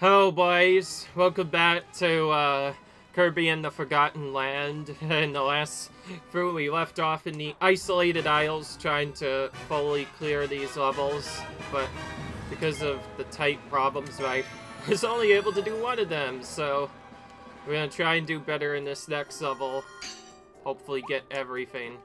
Hello boys, welcome back to Kirby and the Forgotten Land. In the last fruit we left off in the isolated isles trying to fully clear these levels, but because of the tight problems I was only able to do one of them, so we're gonna try and do better in this next level. Hopefully get everything.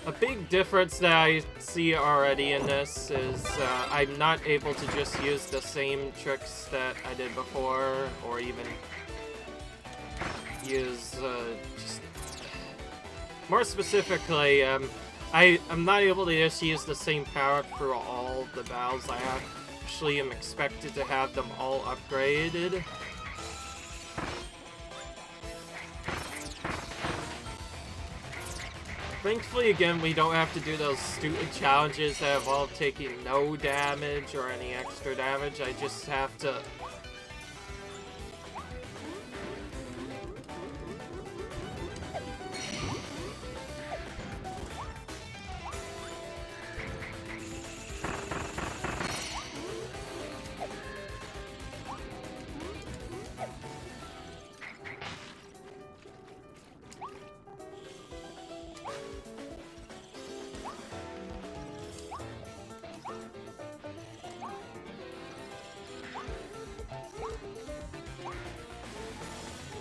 A big difference that I see already in this is I'm not able to just use the same tricks that I did before, or even use just... More specifically, I'm not able to just use the same power through all the battles. I actually am expected to have them all upgraded. Thankfully, again, we don't have to do those stupid challenges that involve taking no damage or any extra damage. I just have to...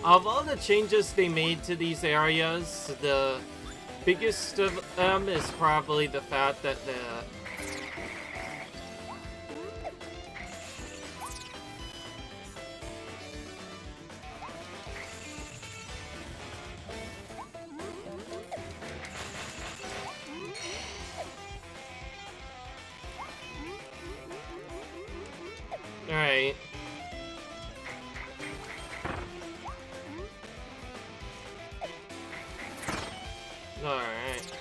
Of all the changes they made to these areas, the biggest of them is probably the fact that Alright. Alright.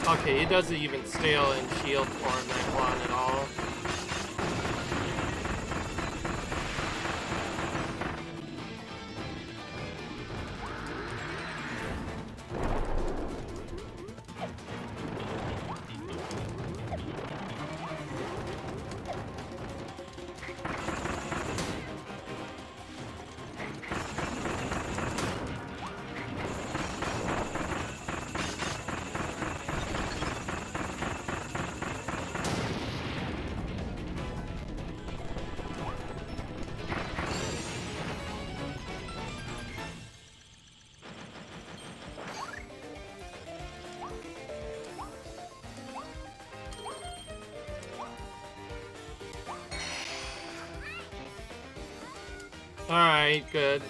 Okay, he doesn't even stay in shield form that long at all. Alright, good.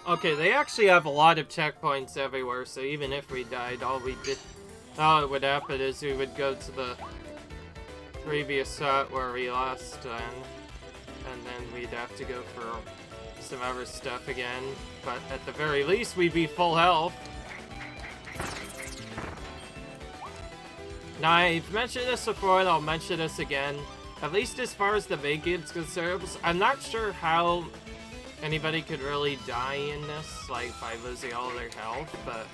Okay, they actually have a lot of checkpoints everywhere, so even if we died, all it would happen is we would go to the previous spot where we lost then, and then we'd have to go for some other stuff again, but at the very least, we'd be full health. Now, I've mentioned this before, and I'll mention this again. At least as far as the main game's concerned, I'm not sure how anybody could really die in this, like, by losing all their health, but,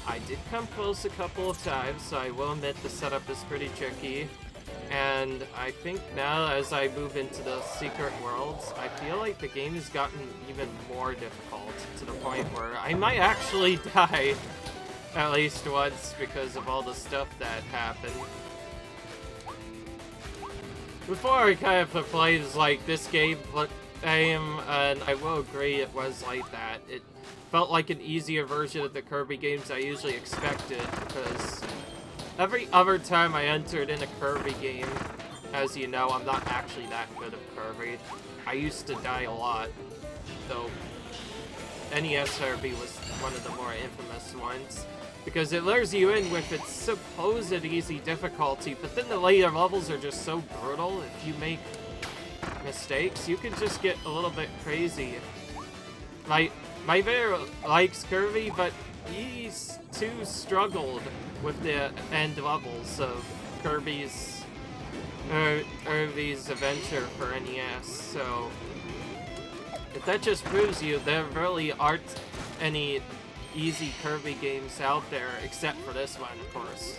I did come close a couple of times, so I will admit the setup is pretty tricky. And I think now, as I move into the secret worlds, I feel like the game has gotten even more difficult, to the point where I might actually die at least once because of all the stuff that happened. Before I kind of played like this game, and I will agree it was like that. It felt like an easier version of the Kirby games I usually expected, because every other time I entered in a Kirby game, as you know, I'm not actually that good at Kirby. I used to die a lot, though NES Kirby was one of the more infamous ones. Because it lures you in with its supposed easy difficulty, but then the later levels are just so brutal. If you make mistakes, you can just get a little bit crazy. My bear likes Kirby, but he's too struggled with the end levels of Kirby's adventure for NES, so if that just proves you there really aren't any easy Kirby games out there, except for this one, of course.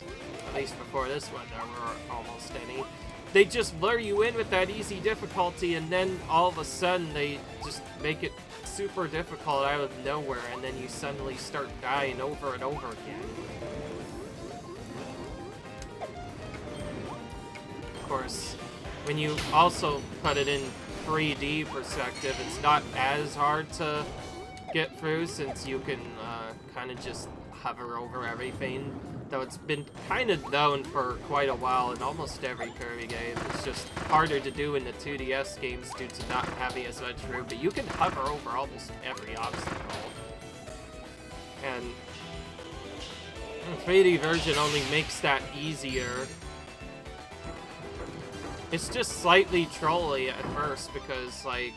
At least before this one, there were almost any. They just lure you in with that easy difficulty, and then all of a sudden they just make it super difficult out of nowhere, and then you suddenly start dying over and over again. Of course, when you also put it in 3D perspective, it's not as hard to get through, since you can kind of just hover over everything. Though it's been kind of known for quite a while in almost every Kirby game. It's just harder to do in the 2DS games due to not having as much room, but you can hover over almost every obstacle. And the 3D version only makes that easier. It's just slightly trolly at first because, like,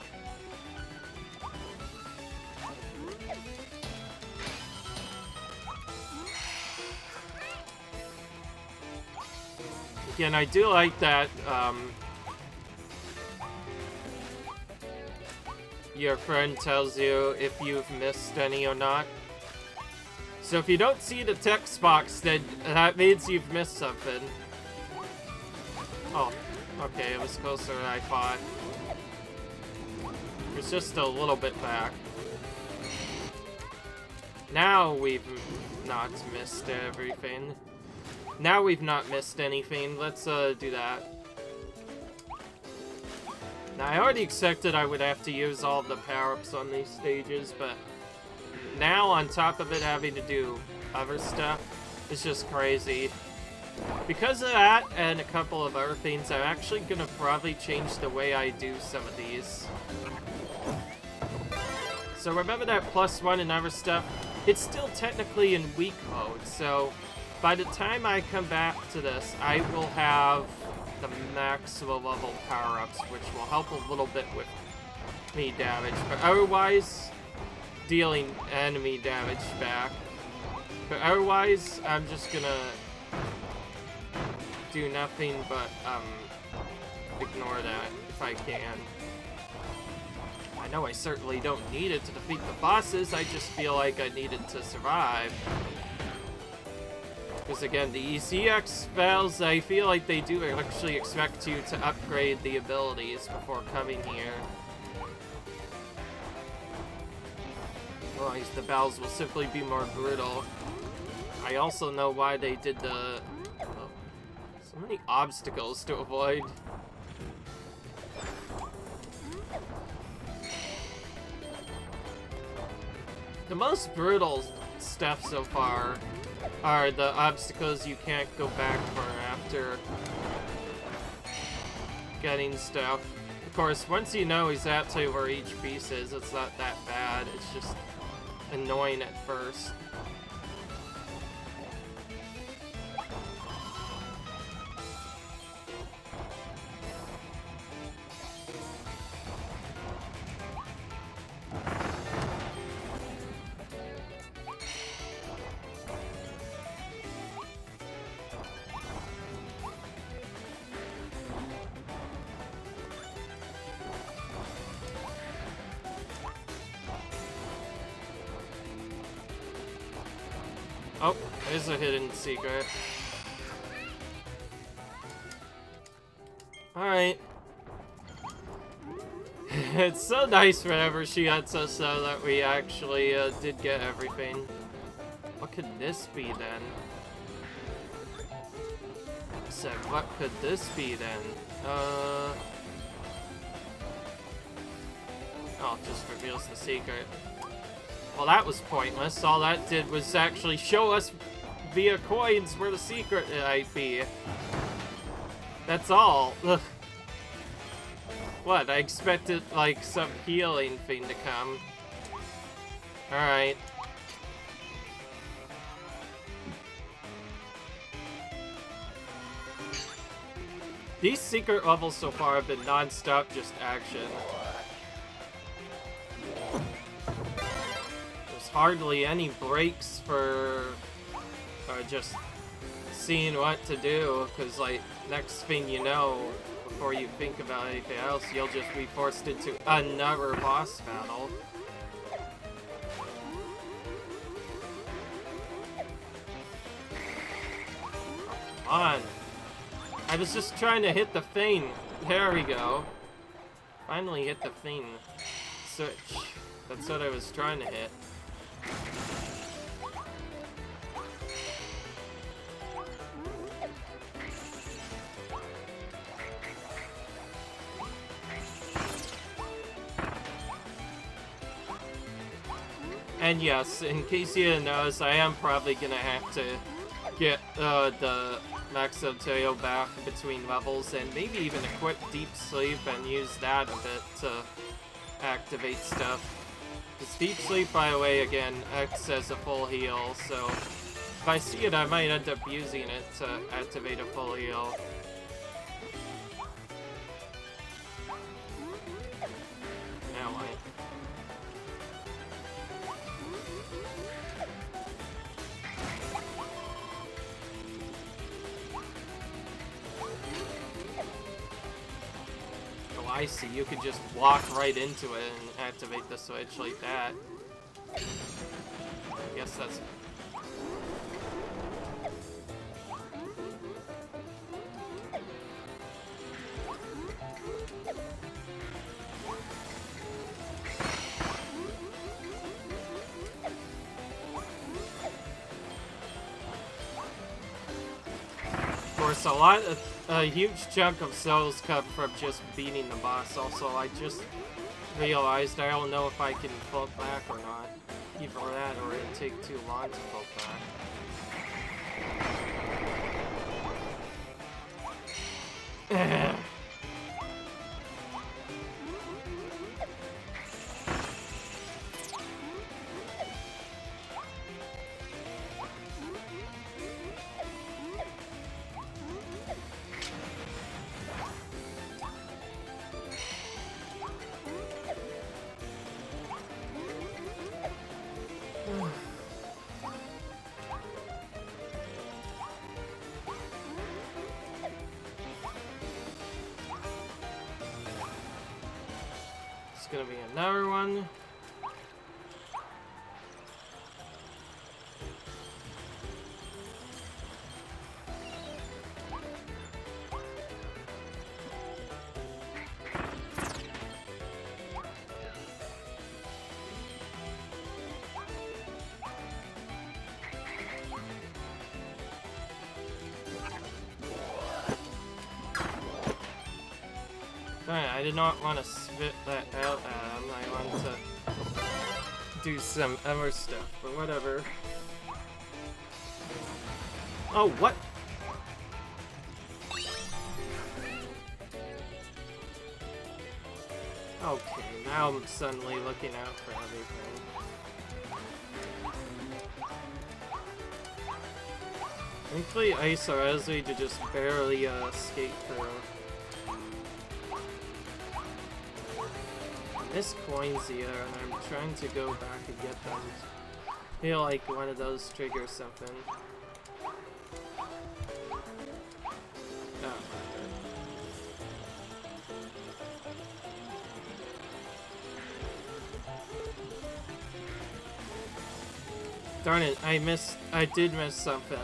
again, I do like that your friend tells you if you've missed any or not. So if you don't see the text box, then that means you've missed something. Oh, okay, it was closer than I thought. It's just a little bit back. Now we've not missed everything. Now we've not missed anything. Let's do that. Now, I already expected I would have to use all the power-ups on these stages, but now, on top of it having to do other stuff, it's just crazy. Because of that, and a couple of other things, I'm actually gonna probably change the way I do some of these. So remember that +1 and other stuff? It's still technically in weak mode, so by the time I come back to this, I will have the maximum level power-ups, which will help a little bit with me damage, but otherwise, dealing enemy damage back. But otherwise, I'm just gonna do nothing but, ignore that if I can. I know I certainly don't need it to defeat the bosses, I just feel like I need it to survive. Because again, the ECX files, I feel like they do actually expect you to upgrade the abilities before coming here. Otherwise, the battles will simply be more brutal. I also know why they did the... Oh, so many obstacles to avoid. The most brutal stuff so far are the obstacles you can't go back for after getting stuff. Of course, once you know exactly where each piece is, it's not that bad. It's just annoying at first. Oh, there's a hidden secret. Alright. It's so nice whenever she lets us know that we actually did get everything. What could this be then? I said, what could this be then? Oh, it just reveals the secret. Well, that was pointless. All that did was actually show us via coins where the secret might be. That's all. Ugh. What? I expected, like, some healing thing to come. Alright. These secret levels so far have been non-stop just action. There's hardly any breaks for just seeing what to do, because like next thing you know, before you think about anything else, you'll just be forced into another boss battle. Oh, come on. I was just trying to hit the thing. There we go. Finally hit the thing. Switch. That's what I was trying to hit. And yes, in case you didn't notice, I am probably gonna have to get the Max Tail back between levels, and maybe even equip Deep Sleep and use that a bit to activate stuff. Because Deep Sleep, by the way, again, acts as a full heal, so if I see it, I might end up using it to activate a full heal. Now I... I see, you could just walk right into it and activate the switch like that. I guess that's... Of course, a huge chunk of souls come from just beating the boss. Also, I just realized I don't know if I can float back or not. Either that, or it'd take too long to float back. It's gonna be another one. I did not want to spit that out at him. I wanted to do some other stuff, but whatever. Oh, what? Okay, now I'm suddenly looking out for everything. Thankfully, Ice allows me to just barely skate through. This coin's here, and I'm trying to go back and get them. I feel like one of those triggers something. Oh. Darn it, I did miss something.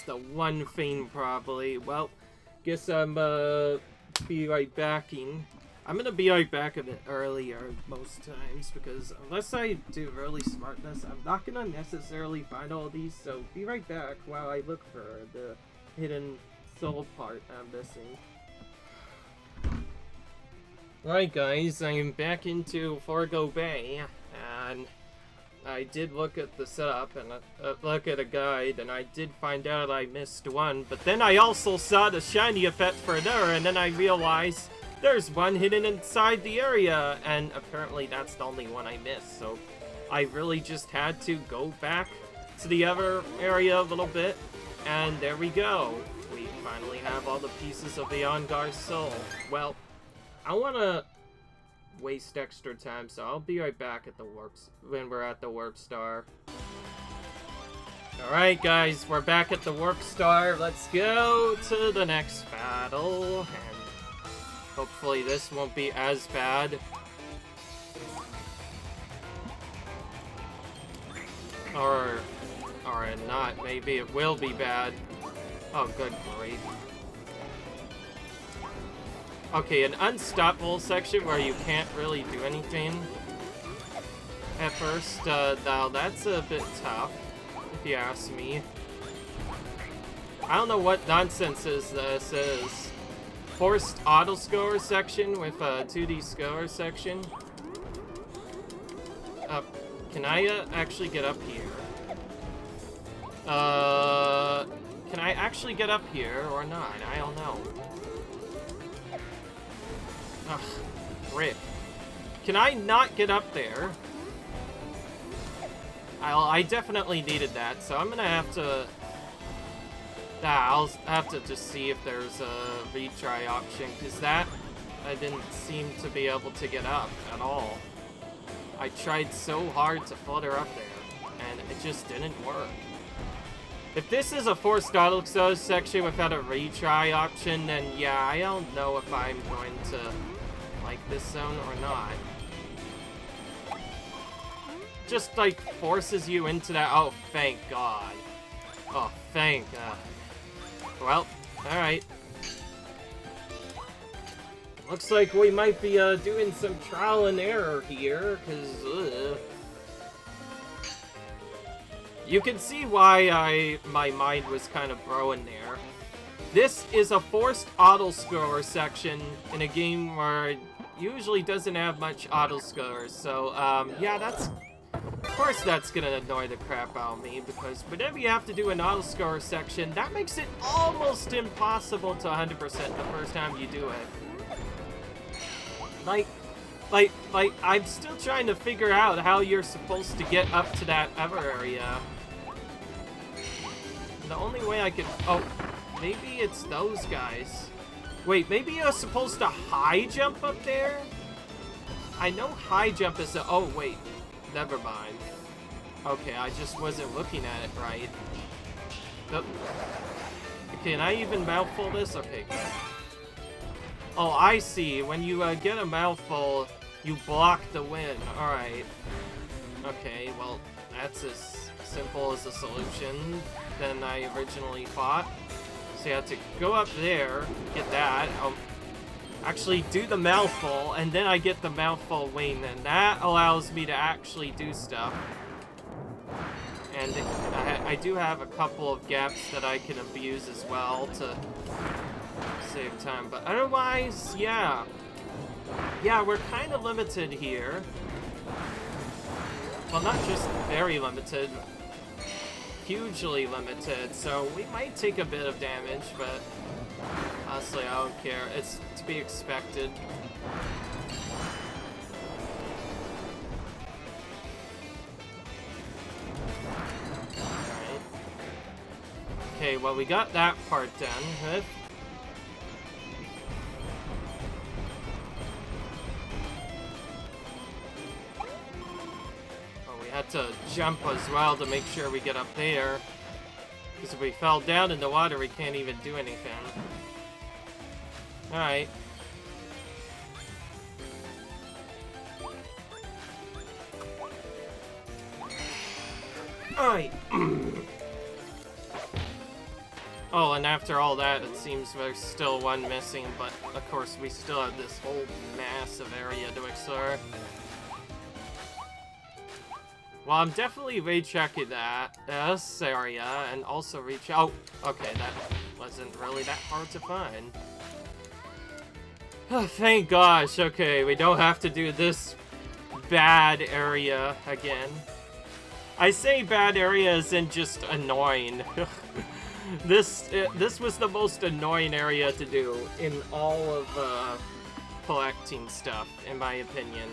The one thing probably. Well, guess I'm be right backing. I'm gonna be right back a bit earlier most times, because unless I do really smartness, I'm not gonna necessarily find all these, so be right back while I look for the hidden soul part I'm missing. Right guys, I'm back into Fargo Bay, and I did look at the setup and look at a guide, and I did find out I missed one, but then I also saw the shiny effect for another, and then I realized there's one hidden inside the area, and apparently that's the only one I missed, so I really just had to go back to the other area a little bit, and there we go. We finally have all the pieces of the Ongar's soul. Well, I want to waste extra time, so I'll be right back at the when we're at the warp star. Alright guys, we're back at the warp star. Let's go to the next battle, and hopefully this won't be as bad. Or not, maybe it will be bad. Oh, good grief. Okay, an unstoppable section where you can't really do anything at first. Now that's a bit tough, if you ask me. I don't know what nonsense this is. Forced auto score section with a 2D score section. Can I actually get up here? Can I actually get up here or not? I don't know. Ugh, rip. Can I not get up there? I definitely needed that, so I'm gonna have to... I'll have to just see if there's a retry option, because that I didn't seem to be able to get up at all. I tried so hard to flutter up there, and it just didn't work. If this is a forced auto section without a retry option, then yeah, I don't know if I'm going to like this zone or not. Just like forces you into that. Oh, thank God. Oh, thank God. Well, alright. Looks like we might be doing some trial and error here, because you can see why my mind was kind of broken there. This is a forced auto score section in a game where it usually doesn't have much auto scores, so yeah, that's... Of course that's gonna annoy the crap out of me, because whenever you have to do an auto score section, that makes it almost impossible to 100% the first time you do it. Like, I'm still trying to figure out how you're supposed to get up to that other area. The only way I could... Oh, maybe it's those guys. Wait, maybe you're supposed to high jump up there? I know high jump is a... Oh, wait. Never mind. Okay, I just wasn't looking at it right. Nope. Can I even mouthful this? Okay, good. Oh, I see. When you get a mouthful, you block the wind. Alright. Okay, well, that's as simple as a solution than I originally thought. So you have to go up there, get that. Actually do the mouthful, and then I get the mouthful wing, and that allows me to actually do stuff. And I do have a couple of gaps that I can abuse as well to save time, but otherwise, yeah. Yeah, we're kind of limited here. Well, not just very limited, hugely limited, so we might take a bit of damage, but honestly, I don't care. It's to be expected. Alright. Okay, well, we got that part done. Oh, we had to jump as well to make sure we get up there. Because if we fell down in the water, we can't even do anything. Alright. Alright. Oh, and after all that, it seems there's still one missing, but of course we still have this whole massive area to explore. Well, I'm definitely rechecking this area, and also oh, okay, that wasn't really that hard to find. Oh, thank gosh, okay, we don't have to do this bad area again. I say bad area isn't just annoying. This was the most annoying area to do in all of collecting stuff, in my opinion.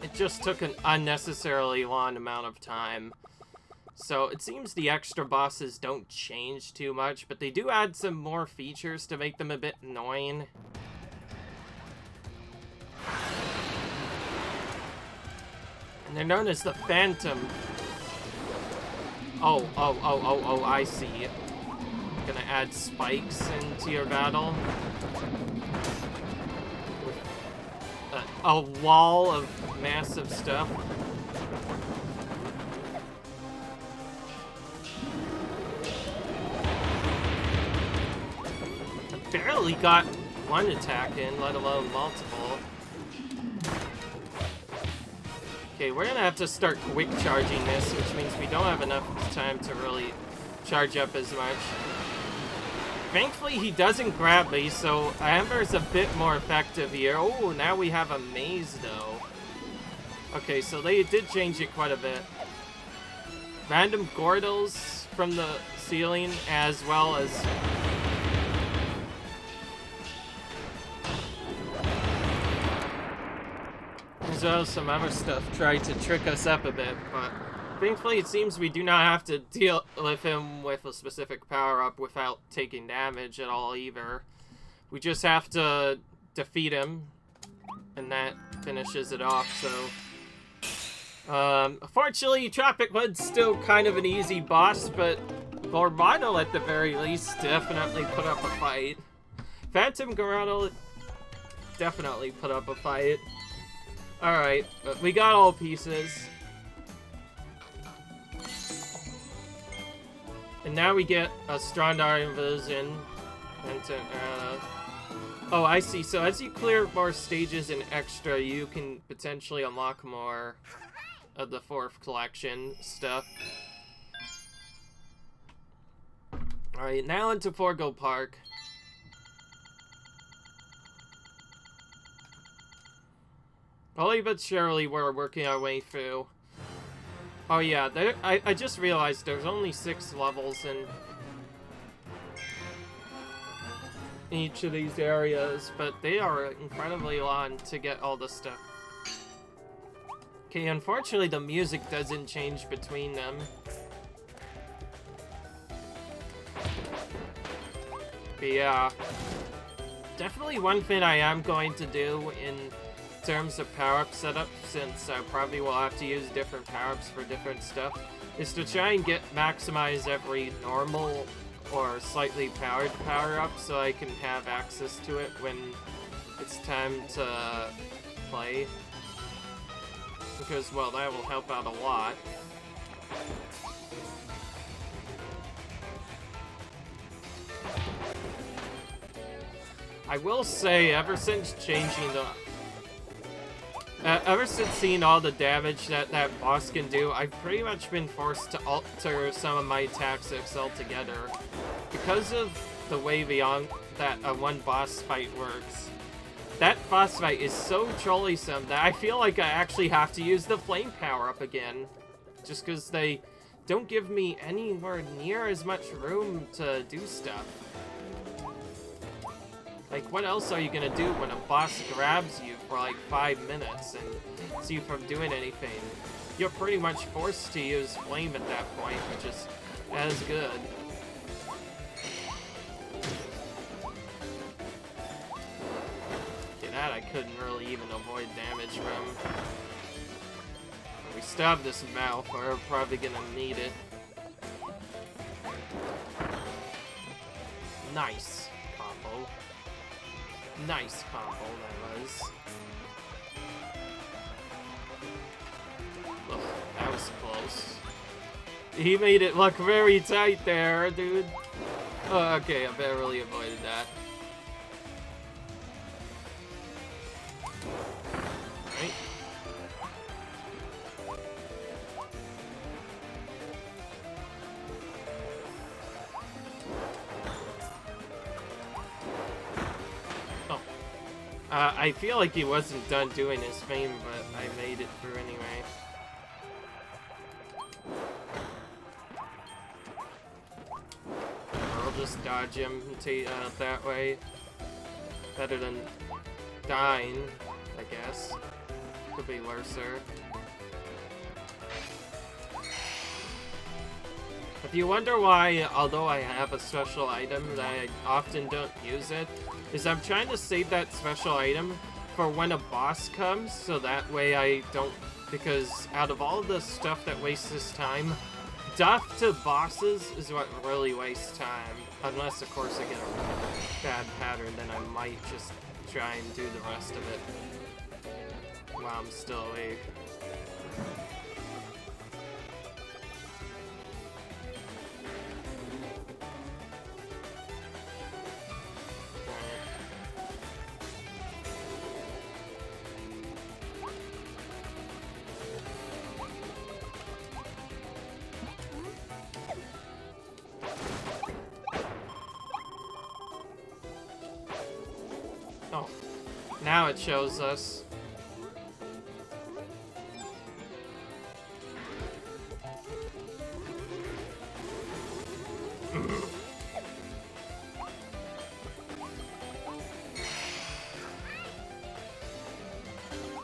It just took an unnecessarily long amount of time. So it seems the extra bosses don't change too much, but they do add some more features to make them a bit annoying. And they're known as the Phantom. Oh, I see. Gonna add spikes into your battle. With a wall of massive stuff. I barely got one attack in, let alone multiple. Okay, we're gonna have to start quick charging this, which means we don't have enough time to really charge up as much. Thankfully, he doesn't grab me, so Amber's a bit more effective here. Oh, now we have a maze, though. Okay, so they did change it quite a bit. Random Gordles from the ceiling, as well as... as well as some other stuff tried to trick us up a bit, but thankfully it seems we do not have to deal with him with a specific power-up without taking damage at all either. We just have to defeat him, and that finishes it off, so... Fortunately, Tropic Hood's still kind of an easy boss, but Gormano, at the very least, definitely put up a fight. Phantom Gormano definitely put up a fight. Alright, we got all pieces. And now we get a Strondar Invasion. Oh, I see. So as you clear more stages and extra, you can potentially unlock more of the 4th collection stuff. Alright, now into Forgo Park. Slowly but surely, we're working our way through. Oh yeah, I just realized there's only 6 levels in each of these areas, but they are incredibly long to get all the stuff. Okay, unfortunately the music doesn't change between them. But yeah, definitely one thing I am going to do in terms of power-up setup, since I probably will have to use different power-ups for different stuff, is to try and maximize every normal or slightly powered power-up so I can have access to it when it's time to play. Because, well, that will help out a lot. I will say, ever since seeing all the damage that boss can do, I've pretty much been forced to alter some of my tactics altogether. Because of the way beyond that one boss fight works, that boss fight is so trolleysome that I feel like I actually have to use the flame power-up again. Just because they don't give me anywhere near as much room to do stuff. Like, what else are you gonna do when a boss grabs you for like 5 minutes and keeps you from doing anything? You're pretty much forced to use flame at that point, which is as good. Okay, that I couldn't really even avoid damage from. We stab this mouth, we're probably gonna need it. Nice combo. Nice combo, that was. Ugh, that was close. He made it look very tight there, dude. Oh, okay, I barely avoided that. Right. I feel like he wasn't done doing his thing, but I made it through anyway. I'll just dodge him that way. Better than dying, I guess. Could be worser. If you wonder why, although I have a special item, that I often don't use it, is I'm trying to save that special item for when a boss comes, so that way I don't, because out of all the stuff that wastes time, stuff to bosses is what really wastes time. Unless, of course, I get a bad pattern, then I might just try and do the rest of it while I'm still awake. Oh, now it shows us.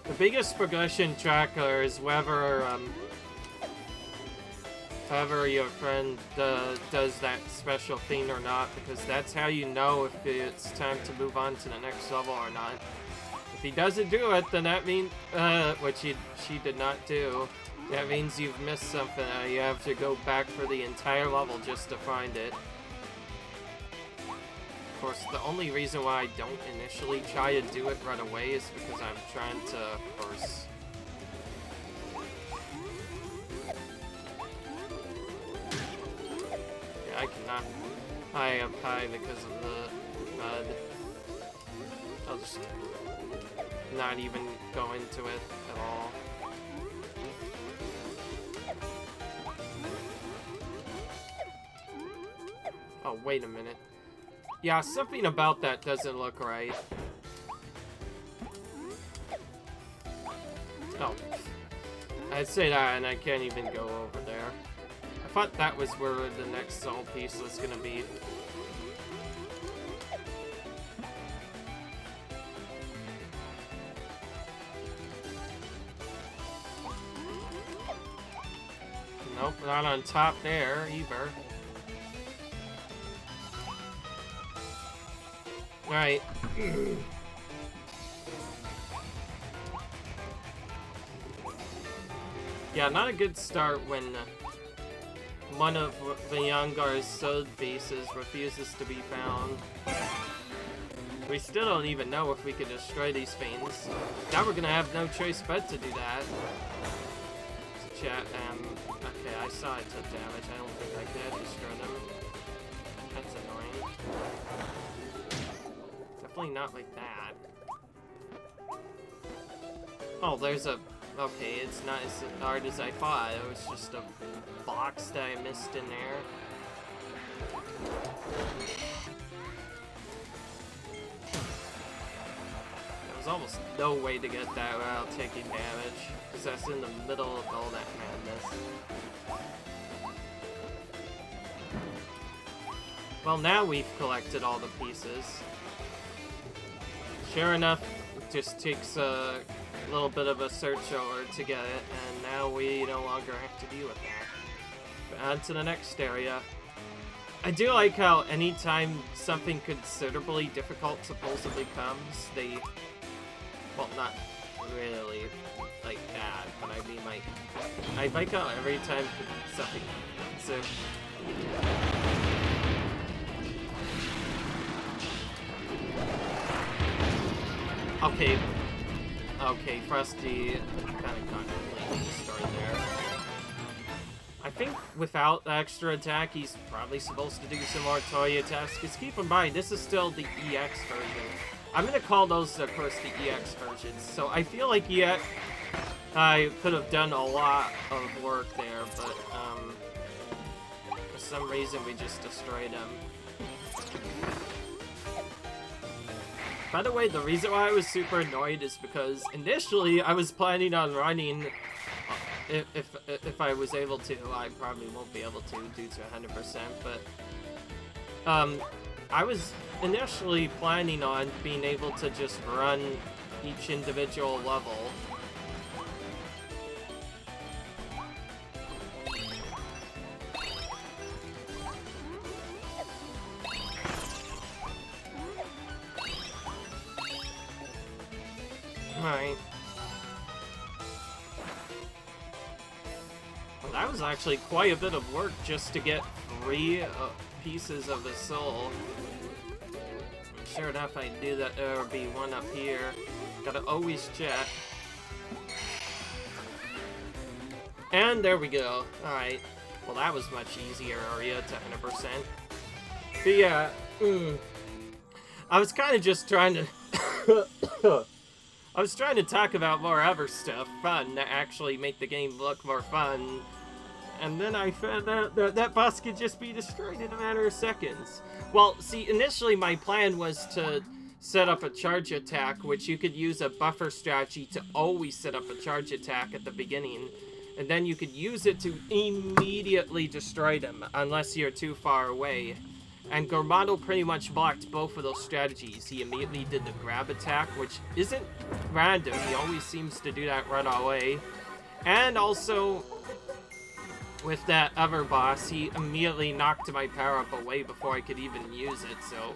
The biggest progression tracker is whether your friend does that special thing or not, because that's how you know if it's time to move on to the next level or not. If he doesn't do it, then that means, which she did not do, that means you've missed something. You have to go back for the entire level just to find it. Of course, the only reason why I don't initially try to do it right away is because I'm trying to, of course... Yeah, I cannot high up high because of the mud. I'll just not even go into it at all. Oh, wait a minute. Yeah, something about that doesn't look right. Oh. I'd say that and I can't even go over there. I thought that was where the next soul piece was gonna be. Nope, not on top there either. Alright. Yeah, not a good start when one of the Yangar's sword pieces refuses to be found. We still don't even know if we can destroy these things. Now we're gonna have no choice but to do that. Chat, okay, I saw it took damage. I don't think I could destroy them. That's annoying. Definitely not like that. Oh, there's a... Okay, it's not as hard as I thought. It was just a box that I missed in there. There was almost no way to get that without taking damage, because that's in the middle of all that madness. Well, now we've collected all the pieces. Sure enough, it just takes a little bit of a search over to get it, and now we no longer have to deal with that. But on to the next area. I do like how anytime something considerably difficult supposedly comes, they... Well, not really like that, but I mean like... I like how every time something... So... Okay. Okay, Frosty kind of got completely destroyed there. I think without the extra attack, he's probably supposed to do some more toy attacks, because keep in mind, this is still the EX version. I'm gonna call those, of course, the EX versions. So I feel like I could have done a lot of work there, but for some reason we just destroyed him. By the way, the reason why I was super annoyed is because initially I was planning on running, if I was able to. I probably won't be able to due to 100%, but I was initially planning on being able to just run each individual level. Alright. Well, that was actually quite a bit of work just to get 3 pieces of the soul. Sure enough, I knew that there would be one up here. Gotta always check. And there we go. Alright. Well, that was much easier area to 100%. But yeah, I was kind of just trying to... I was trying to talk about more other stuff, fun, to actually make the game look more fun. And then I found out that that boss could just be destroyed in a matter of seconds. Well, see, initially my plan was to set up a charge attack, which you could use a buffer strategy to always set up a charge attack at the beginning. And then you could use it to immediately destroy them, unless you're too far away. And Gormado pretty much blocked both of those strategies. He immediately did the grab attack, which isn't random. He always seems to do that run away. And also, with that other boss, he immediately knocked my power-up away before I could even use it. So,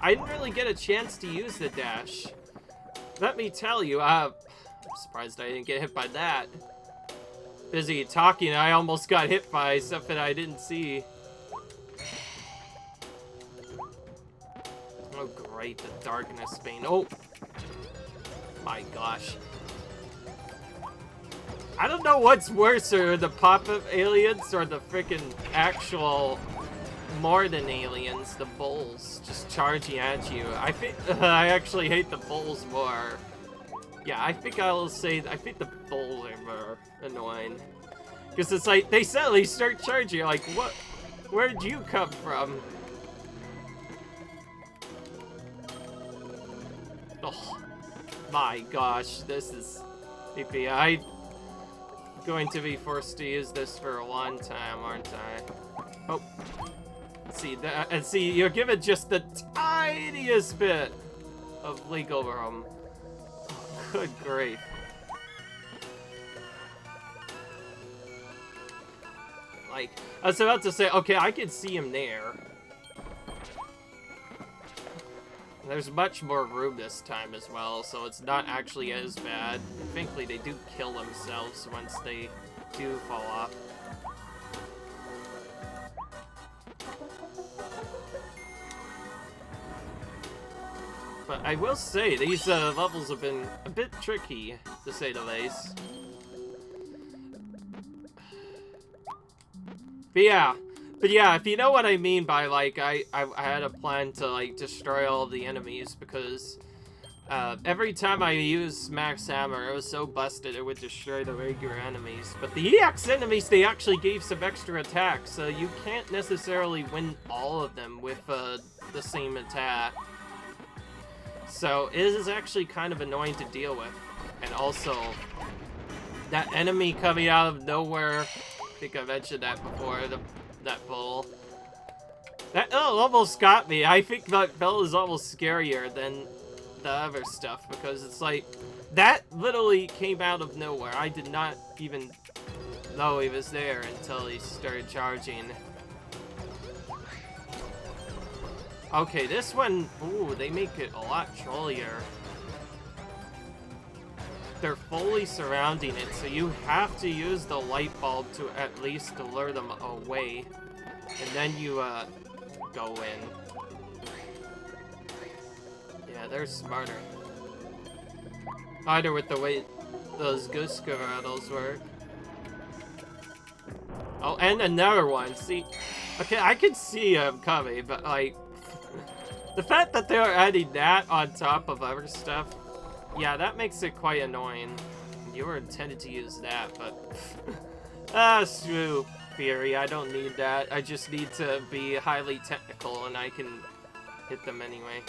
I didn't really get a chance to use the dash. Let me tell you, I'm surprised I didn't get hit by that. Busy talking, I almost got hit by something I didn't see. Oh great, the darkness bane. Oh my gosh. I don't know what's worse, or the pop-up aliens or the freaking actual more than aliens, the bulls just charging at you. I think I actually hate the bulls more. Yeah, I think I'll say I think the bulls are more annoying. Because it's like they suddenly start charging, like what, where'd you come from? Oh my gosh, this is creepy. I'm going to be forced to use this for a long time, aren't I? Oh, see that, and see, you're given just the tiniest bit of legal room. Oh, good grief. Like, I was about to say, okay, I can see him there. There's much more room this time as well, so it's not actually as bad. Thankfully, they do kill themselves once they do fall off. But I will say, these levels have been a bit tricky, to say the least. But yeah, if you know what I mean by, like, I had a plan to, like, destroy all the enemies, because every time I used Max Hammer, it was so busted it would destroy the regular enemies. But the EX enemies, they actually gave some extra attacks, so you can't necessarily win all of them with the same attack. So it is actually kind of annoying to deal with. And also, that enemy coming out of nowhere, I think I mentioned that before, that bull. That almost got me. I think that bull is almost scarier than the other stuff, because it's like, that literally came out of nowhere. I did not even know he was there until he started charging. Okay, this one, ooh, they make it a lot trollier. They're fully surrounding it, so you have to use the light bulb to at least lure them away. And then you, go in. Yeah, they're smarter. Either with the way those goose skedaddles work. Oh, and another one, see? Okay, I can see him coming, but, like, the fact that they're adding that on top of other stuff, yeah, that makes it quite annoying. You were intended to use that, but... screw theory, I don't need that. I just need to be highly technical, and I can hit them anyway.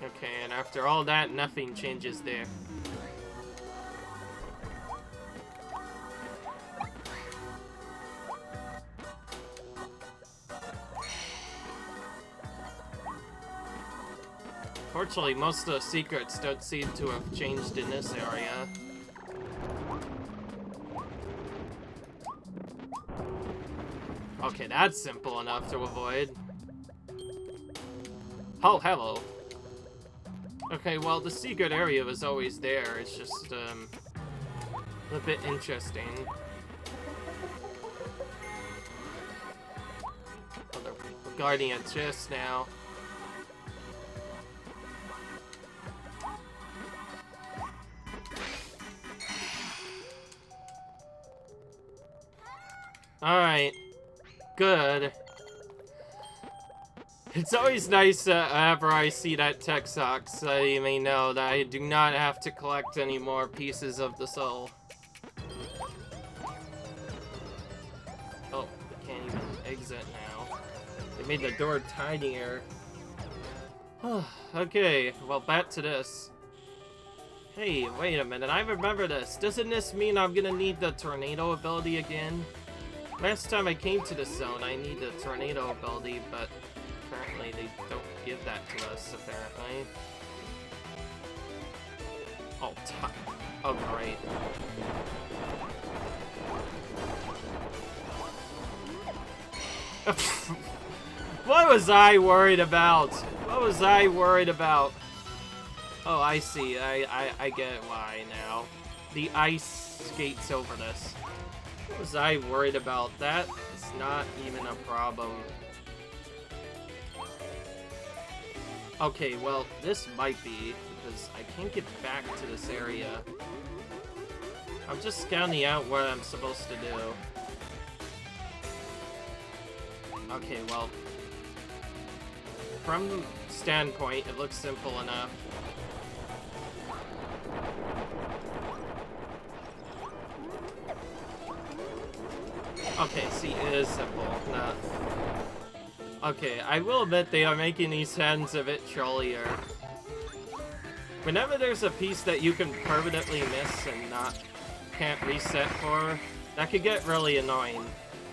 Okay, and after all that, nothing changes there. Fortunately, most of the secrets don't seem to have changed in this area. Okay, that's simple enough to avoid. Oh, hello. Okay, well, the secret area was always there. It's just, a bit interesting. Oh, they're guarding it just now. Alright. Good. It's always nice whenever I see that text box, so you may know that I do not have to collect any more pieces of the soul. Oh, I can't even exit now. They made the door tinier. Okay, well, back to this. Hey, wait a minute, I remember this. Doesn't this mean I'm gonna need the tornado ability again? Last time I came to this zone, I need the tornado ability, but apparently they don't give that to us, apparently. Oh, oh, great. What was I worried about? What was I worried about? Oh, I see. I get why now. The ice skates over this. What was I worried about? That is not even a problem. Okay, well, this might be, because I can't get back to this area. I'm just scouting out what I'm supposed to do. Okay, well, from standpoint, it looks simple enough. Okay, see, it is simple. Nah. Okay, I will admit they are making these hands a bit trollier. Whenever there's a piece that you can permanently miss and can't reset for, that could get really annoying.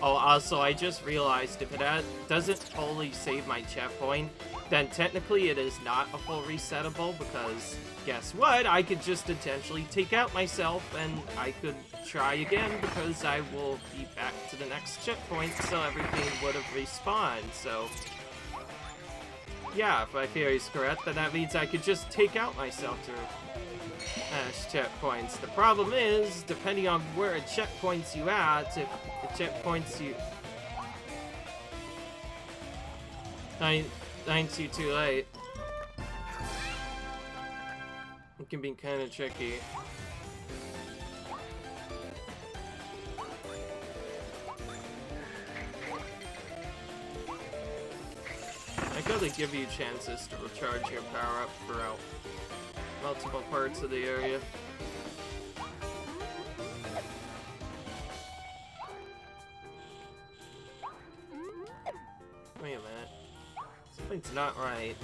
Oh, also, I just realized if it doesn't fully save my checkpoint, then technically it is not a full resettable, because guess what? I could just intentionally take out myself and I could try again, because I will be back to the next checkpoint, so everything would have respawned. So yeah, if my theory is correct, then that means I could just take out myself through checkpoints. The problem is, depending on where a checkpoints you at, if the checkpoints you... Nine's you too late. It can be kind of tricky. I gotta give you chances to recharge your power-up throughout multiple parts of the area. Wait a minute. Something's not right.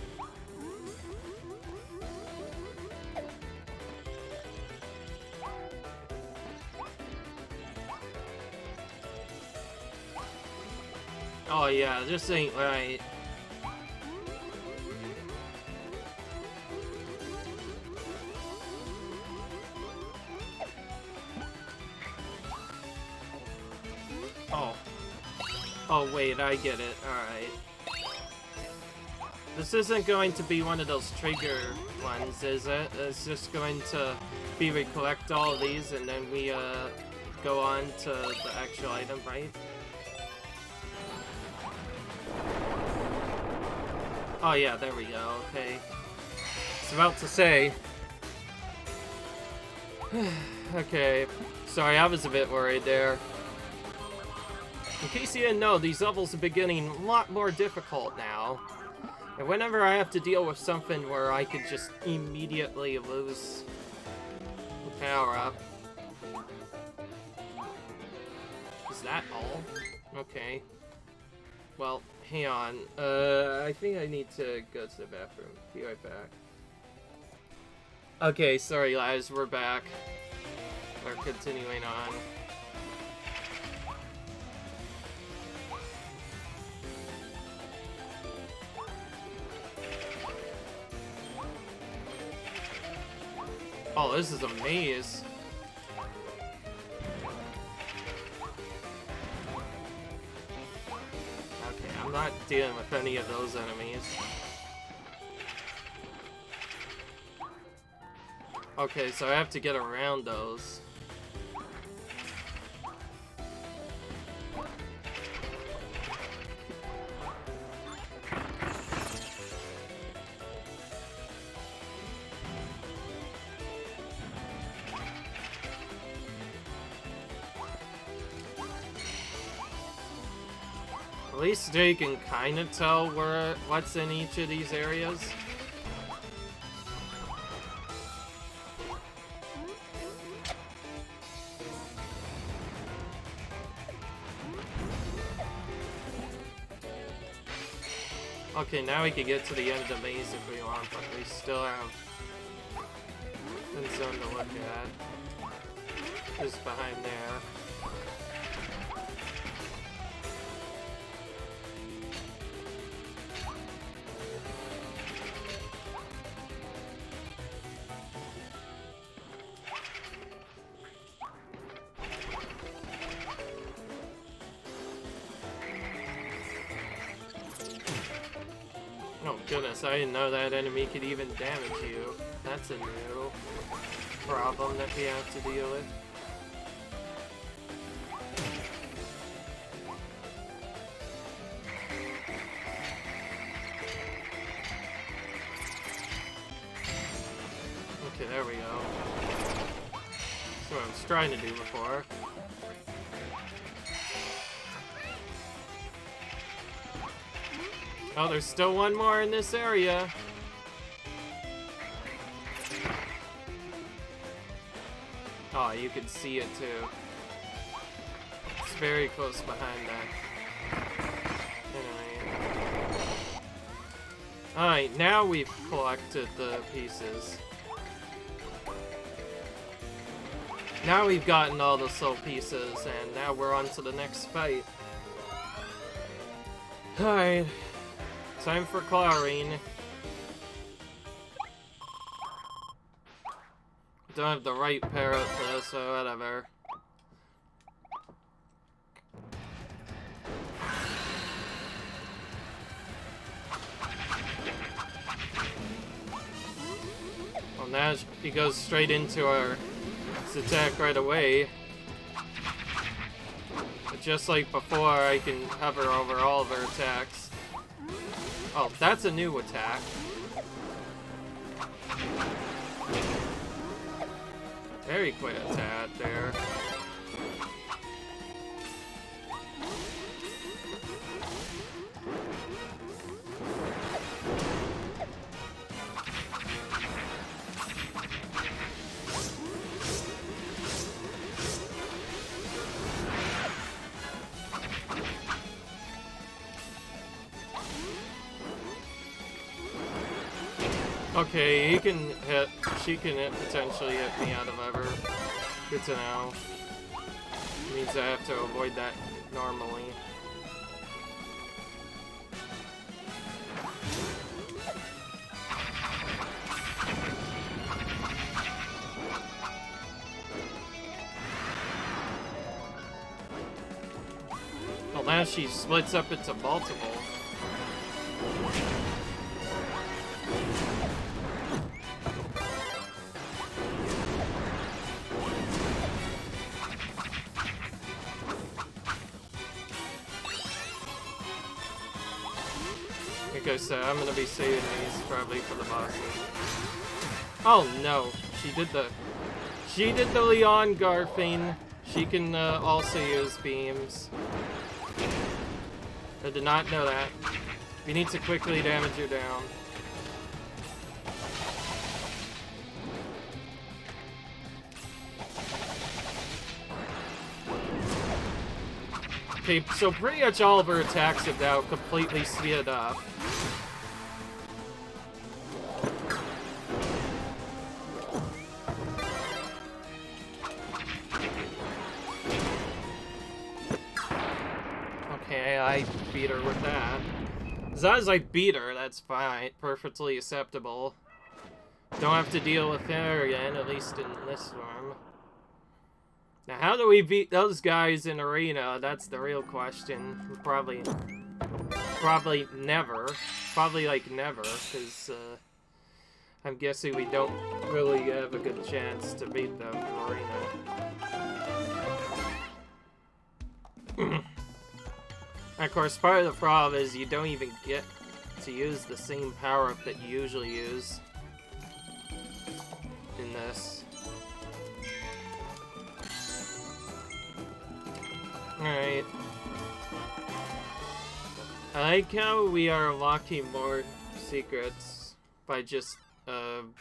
Oh yeah, this ain't right. Oh wait, I get it. Alright. This isn't going to be one of those trigger ones, is it? It's just going to be we collect all of these and then we go on to the actual item, right? Oh yeah, there we go, okay. I was about to say. Okay, sorry, I was a bit worried there. In case you didn't know, these levels are getting a lot more difficult now. And whenever I have to deal with something where I could just immediately lose the power-up. Is that all? Okay. Well, hang on. I think I need to go to the bathroom. Be right back. Okay, sorry guys, we're back. We're continuing on. Oh, this is a maze. Okay, I'm not dealing with any of those enemies. Okay, so I have to get around those. At least they can kind of tell what's in each of these areas. Okay, now we can get to the end of the maze if we want, but we still have a zone to look at. Just behind there. Oh goodness, I didn't know that enemy could even damage you. That's a new problem that we have to deal with. Okay, there we go. That's what I was trying to do before. Oh, there's still one more in this area. Oh, you can see it too. It's very close behind that. Anyway. Alright, now we've collected the pieces. Now we've gotten all the soul pieces, and now we're on to the next fight. Alright. Time for Clarine. Don't have the right parrot for this, so whatever. Well, now he goes straight into our attack right away. But just like before, I can hover over all of her attacks. Oh, that's a new attack. Very quick attack there. Okay, he can hit, she can potentially hit me out of ever. Good to know. Means I have to avoid that normally. Well, now she splits up into multiple. Like I said, I'm gonna be saving these probably for the bosses. Oh no, she did the Leon Garfing. She can also use beams. I did not know that. We need to quickly damage her down. Okay, so pretty much all of her attacks have now completely speeded up. Okay, I beat her with that. As long as I beat her, that's fine. Perfectly acceptable. don't have to deal with her again, at least in this form. Now, how do we beat those guys in arena? That's the real question. Probably never. Probably, like, never, because, I'm guessing we don't really have a good chance to beat them in arena. Of course, part of the problem is you don't even get to use the same power-up that you usually use in this. Alright. I like how we are unlocking more secrets by just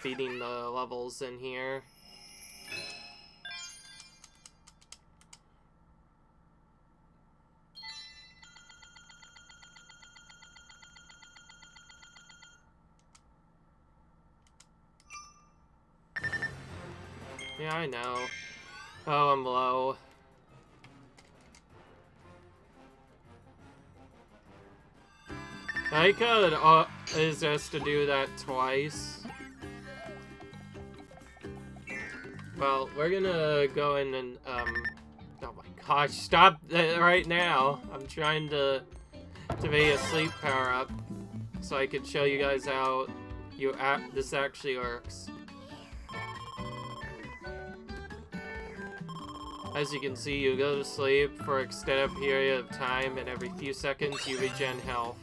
beating the levels in here. Yeah, I know. Oh, I'm low. I could is just to do that twice. Well, we're gonna go in and oh my gosh, stop that right now. I'm trying to be a sleep power up so I can show you guys how this actually works. As you can see, you go to sleep for an extended period of time, and every few seconds you regen health.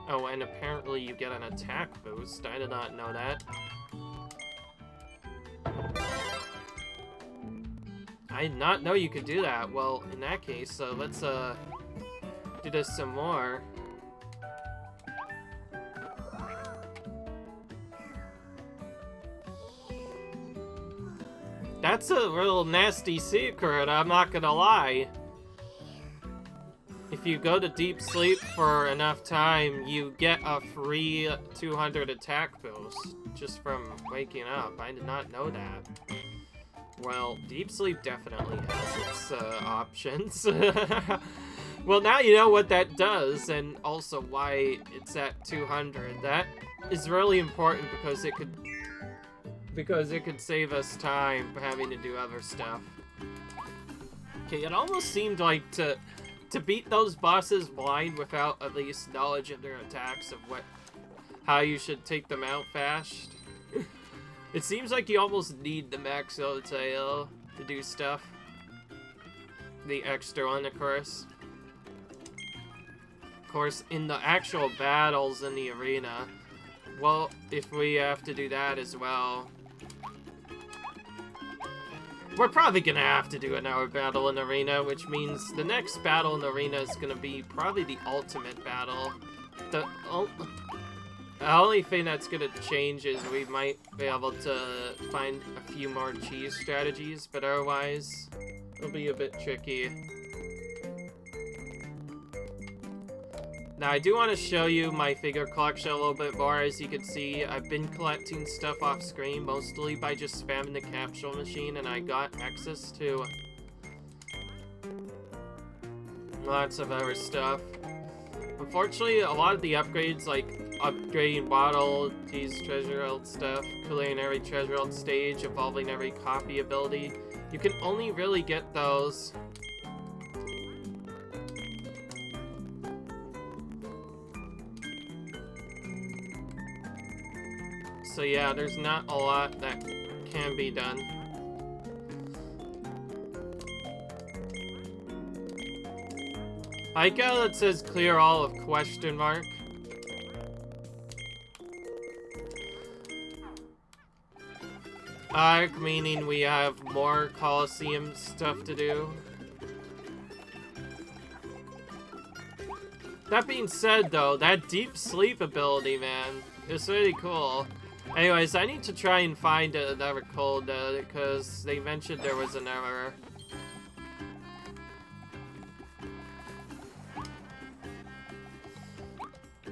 Oh, and apparently you get an attack boost. I did not know that. I did not know you could do that. Well, in that case, let's do this some more. That's a real nasty secret, I'm not gonna lie. If you go to deep sleep for enough time, you get a free 200 attack boost just from waking up. I did not know that. Well, deep sleep definitely has its options. Well, now you know what that does, and also why it's at 200. That is really important because it could save us time having to do other stuff. Okay, it almost seemed like to beat those bosses blind without at least knowledge of their attacks of how you should take them out fast. It seems like you almost need the max tail to do stuff. The extra one, of course. Of course, in the actual battles in the arena, well, if we have to do that as well, we're probably gonna have to do another battle in arena, which means the next battle in arena is gonna be probably the ultimate battle. The only thing that's gonna change is we might be able to find a few more cheese strategies, but otherwise, it'll be a bit tricky. Now, I do want to show you my figure collection a little bit more. As you can see, I've been collecting stuff off screen, mostly by just spamming the capsule machine, and I got access to lots of other stuff. Unfortunately, a lot of the upgrades, like upgrading bottle, these treasure world stuff, clearing every treasure world stage, evolving every copy ability, you can only really get those so yeah, there's not a lot that can be done. I like how it says clear all of question mark. Arc meaning we have more Coliseum stuff to do. That being said though, that deep sleep ability, man, is really cool. Anyways, I need to try and find another code because they mentioned there was an error.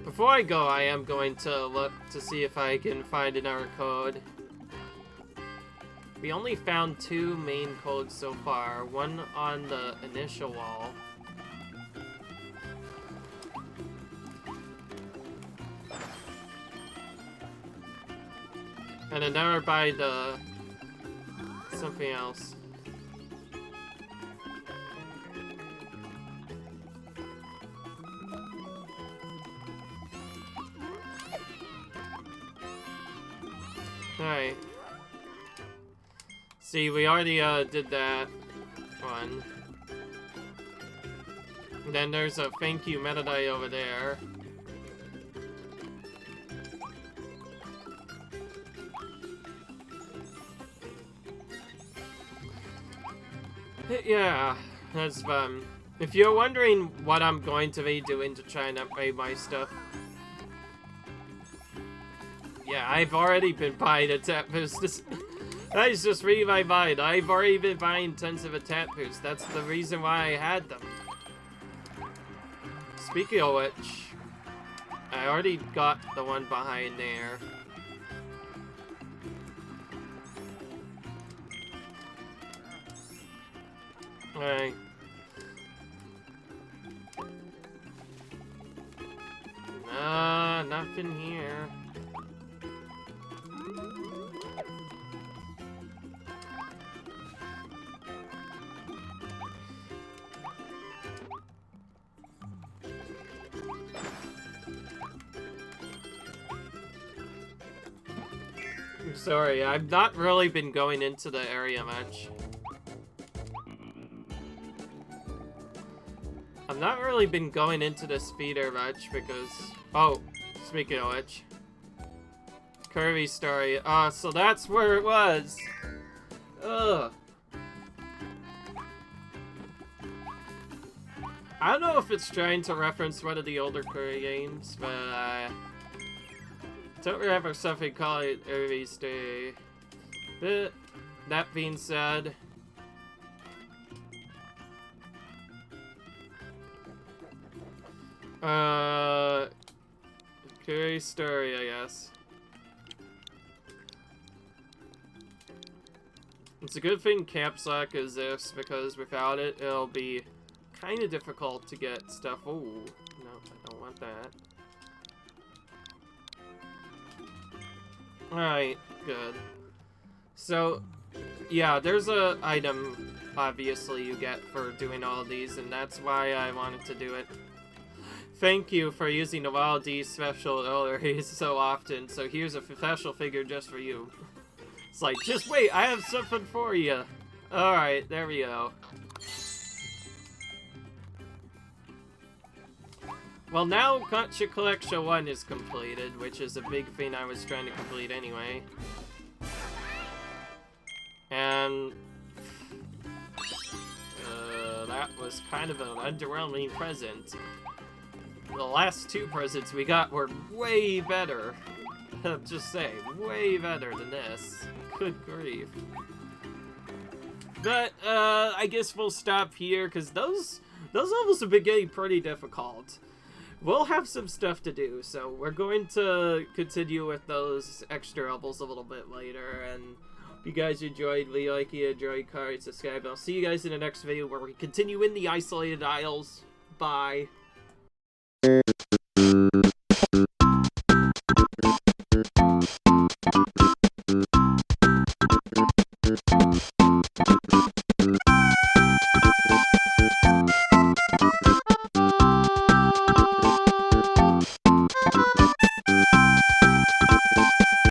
Before I go, I am going to look to see if I can find another code. We only found 2 main codes so far, one on the initial wall. And another by the... something else. Alright. See, we already did that one. And then there's a thank you Metadite over there. Yeah, that's fun. If you're wondering what I'm going to be doing to try and upgrade my stuff, yeah, I've already been buying attack boosts. That's just reading my mind. I've already been buying tons of attack boosts. That's the reason why I had them. Speaking of which, I already got the one behind there. Alright. Nothing here. I'm sorry, I've not really been going into the area much. I've not really been going into this feeder much because... Oh, speaking of which. Kirby story. So that's where it was. Ugh. I don't know if it's trying to reference one of the older Kirby games, but don't remember something called Kirby Story. But that being said, Kirby Story, I guess. It's a good thing caps lock exists because without it, it'll be kind of difficult to get stuff. Oh, no, I don't want that. Alright, good. So, yeah, there's a item, obviously, you get for doing all of these, and that's why I wanted to do it. Thank you for using the Wild D special abilities so often, so here's a special figure just for you. It's like, just wait, I have something for you. Alright, there we go. Well, now Gotcha Collection 1 is completed, which is a big thing I was trying to complete anyway. And... that was kind of an underwhelming present. The last two presents we got were way better. Just say, way better than this. Good grief. But, I guess we'll stop here, because those levels have been getting pretty difficult. We'll have some stuff to do, so we're going to continue with those extra levels a little bit later, and if you guys enjoyed, leave a like, you enjoyed, comment, subscribe, and I'll see you guys in the next video where we continue in the Isolated Isles. Bye.